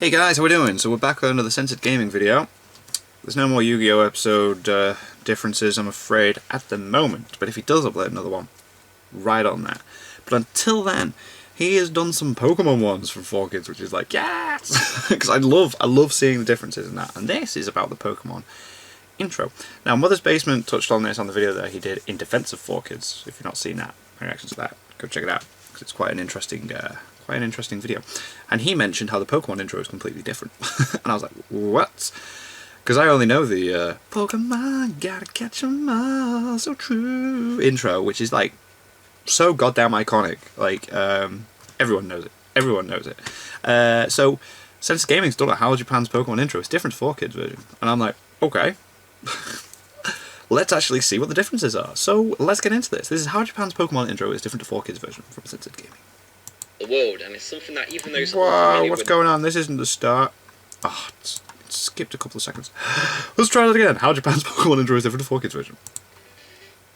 Hey guys, how we doing? So we're back with another Censored Gaming video. There's no more Yu-Gi-Oh episode differences, I'm afraid, at the moment. But if he does upload another one, right on that. But until then, he has done some Pokémon ones from 4Kids, which is like, yes! Because I love seeing the differences in that. And this is about the Pokémon intro. Now, Mother's Basement touched on this on the video that he did in defense of 4Kids. If you've not seen that, my reaction to that, go check it out. Because it's quite an interesting video. And he mentioned how the Pokemon intro is completely different. And I was like, what? Because I only know the Pokemon, gotta catch 'em all, so true intro, which is like so goddamn iconic. Like, everyone knows it. Everyone knows it. So, since Gaming's done it, How Japan's Pokemon intro, it's different to 4Kids version. And I'm like, okay. Let's actually see what the differences are. So, let's get into this. This is How Japan's Pokemon intro is different to 4Kids version from Censored Gaming. The world, and it's something that even those wow, what's going on? This isn't the start. Oh, it's skipped a couple of seconds. Let's try that again. How Japan's Pokemon intro is different to 4Kids version.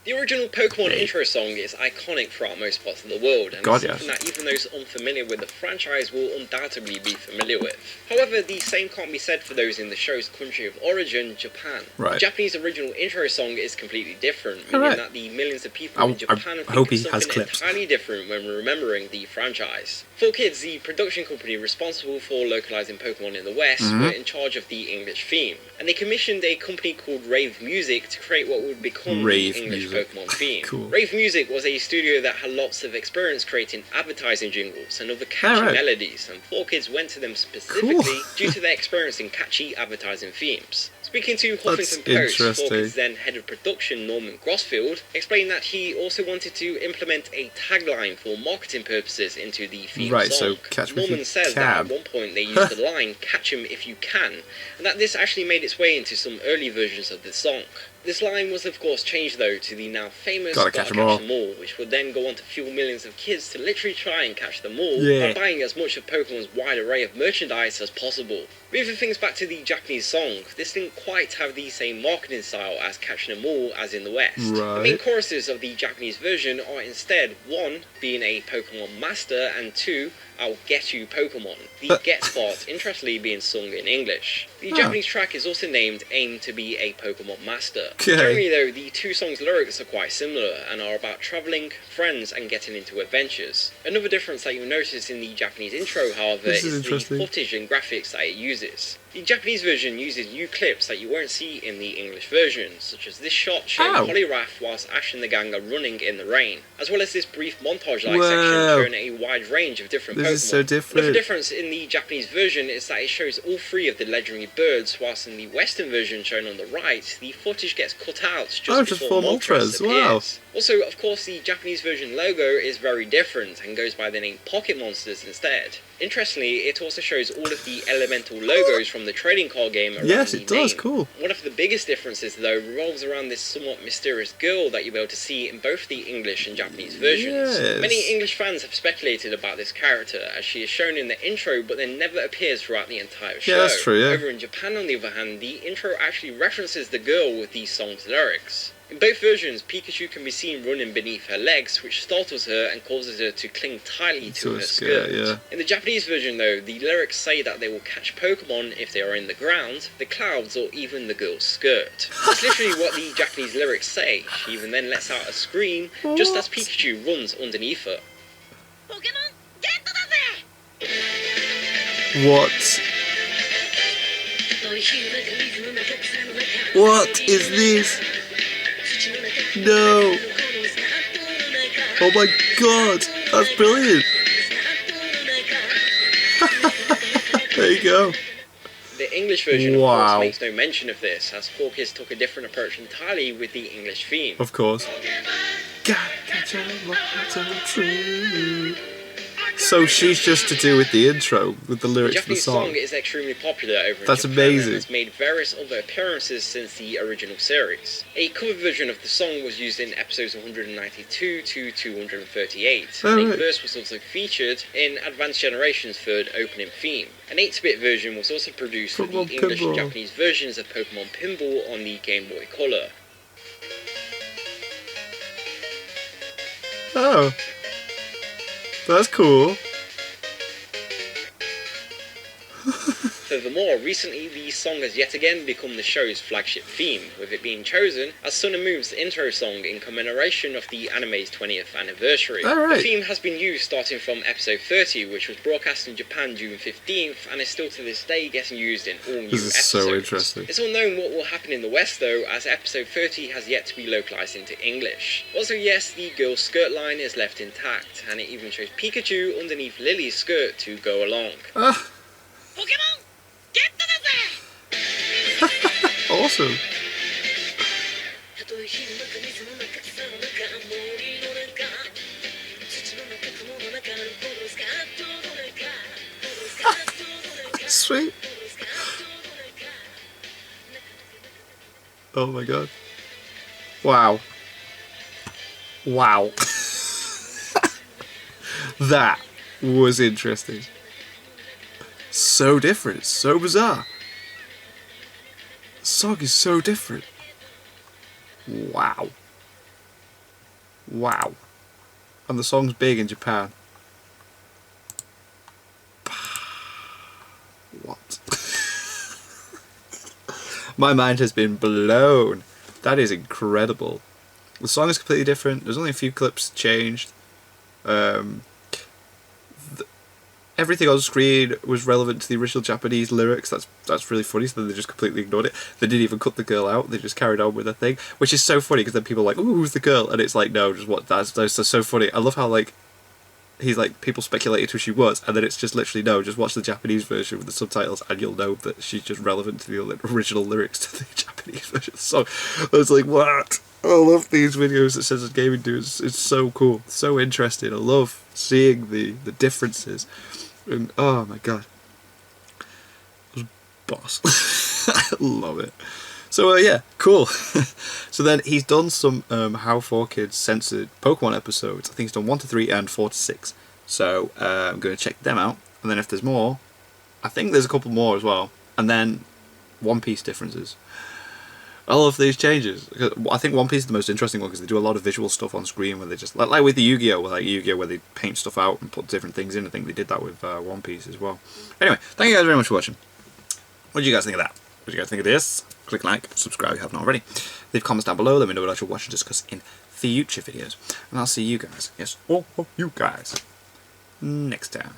The original Pokémon intro song is iconic throughout most parts of the world, and it's something that even those unfamiliar with the franchise will undoubtedly be familiar with. However, the same can't be said for those in the show's country of origin, Japan. Right. The Japanese original intro song is completely different, meaning that the millions of people in Japan think of something entirely different when remembering the franchise. 4Kids, the production company responsible for localizing Pokémon in the West, were in charge of the English theme, and they commissioned a company called Rave Music to create what would become the English Pokémon theme. Cool. Rave Music was a studio that had lots of experience creating advertising jingles and other catchy melodies, and 4Kids went to them specifically due to their experience in catchy advertising themes. Speaking to Huffington Post, 4Kids then head of production Norman Grossfield explained that he also wanted to implement a tagline for marketing purposes into the theme song. So catch me Norman says that at one point they used the line "catch 'em if you can," and that this actually made its way into some early versions of the song. This line was of course changed though to the now famous Gotta catch 'em all, which would then go on to fuel millions of kids to literally try and catch them all by buying as much of Pokemon's wide array of merchandise as possible. Moving things back to the Japanese song, this didn't quite have the same marketing style as Catching 'em All as in the West. The main choruses of the Japanese version are instead 1. being a Pokemon master, and 2. I'll get you Pokemon. The get part interestingly being sung in English. The Japanese track is also named Aim to be a Pokemon Master. Generally though, the two songs' lyrics are quite similar and are about travelling, friends and getting into adventures. Another difference that you'll notice in the Japanese intro, however, is the footage and graphics that it uses. The Japanese version uses new clips that you won't see in the English version, such as this shot showing Poliwrath whilst Ash and the gang are running in the rain, as well as this brief montage-like section showing a wide range of different Pokemon. This is so different. Another difference in the Japanese version is that it shows all 3 of the legendary birds, whilst in the Western version shown on the right, the footage gets cut out just before Moltres appears. Also, of course, the Japanese version logo is very different and goes by the name Pocket Monsters instead. Interestingly, it also shows all of the elemental logos from the trading card game around the name. Cool. One of the biggest differences, though, revolves around this somewhat mysterious girl that you'll be able to see in both the English and Japanese versions. Many English fans have speculated about this character, as she is shown in the intro but then never appears throughout the entire show. That's true, Over in Japan, on the other hand, the intro actually references the girl with the song's lyrics. In both versions, Pikachu can be seen running beneath her legs, which startles her and causes her to cling tightly to her skirt. In the Japanese version though, the lyrics say that they will catch Pokemon if they are in the ground, the clouds, or even the girl's skirt. That's literally what the Japanese lyrics say. She even then lets out a scream, just as Pikachu runs underneath her. Pokemon, get what? What is this? No! Oh my god! That's brilliant! There you go. The English version, of course, makes no mention of this, as 4Kids took a different approach entirely with the English theme. Of course. So she's just to do with the intro, with the lyrics of the song. The Japanese song is extremely popular over in Japan. That's amazing. And has made various other appearances since the original series. A cover version of the song was used in episodes 192 to 238. And a verse was also featured in Advanced Generation's 3rd opening theme. An 8-bit version was also produced for the English and Japanese versions of Pokemon Pinball on the Game Boy Color. Oh. That's cool. Furthermore, recently the song has yet again become the show's flagship theme, with it being chosen as Sun and Moon's intro song in commemoration of the anime's 20th anniversary. Right. The theme has been used starting from episode 30, which was broadcast in Japan June 15th, and is still to this day getting used in all new episodes. This is so interesting. It's unknown what will happen in the West though, as episode 30 has yet to be localized into English. Also yes, the girl's skirt line is left intact, and it even shows Pikachu underneath Lily's skirt to go along. Pokémon, get to the awesome. Sweet. Oh my god. Wow. Wow. That was interesting. So different, so bizarre. The song is so different. Wow. Wow. And the song's big in Japan. What? My mind has been blown. That is incredible. The song is completely different. There's only a few clips changed. Everything on screen was relevant to the original Japanese lyrics. That's really funny. So then they just completely ignored it. They didn't even cut the girl out. They just carried on with the thing, which is so funny because then people are like, "Ooh, who's the girl?" And it's like, no, just what? That's so funny. I love how like he's like people speculated who she was, and then it's just literally no, just watch the Japanese version with the subtitles, and you'll know that she's just relevant to the original lyrics to the Japanese version. So I was like, what? I love these videos that says gaming dudes. It's so cool, so interesting. I love seeing the differences. And oh my god, it was boss. I love it. So yeah, cool. So then he's done some How 4 Kids censored Pokemon episodes. I think he's done 1 to 3 and 4 to 6. So I'm going to check them out, and then if there's more, I think there's a couple more as well, and then One Piece differences. I love these changes. I think One Piece is the most interesting one because they do a lot of visual stuff on screen where they just like with the Yu-Gi-Oh, where they paint stuff out and put different things in. I think they did that with One Piece as well. Anyway, thank you guys very much for watching. What did you guys think of that? What did you guys think of this? Click like, subscribe if you haven't already. Leave comments down below. Let me know what I should watch and discuss in future videos. And I'll see you guys, yes, all of you guys, next time.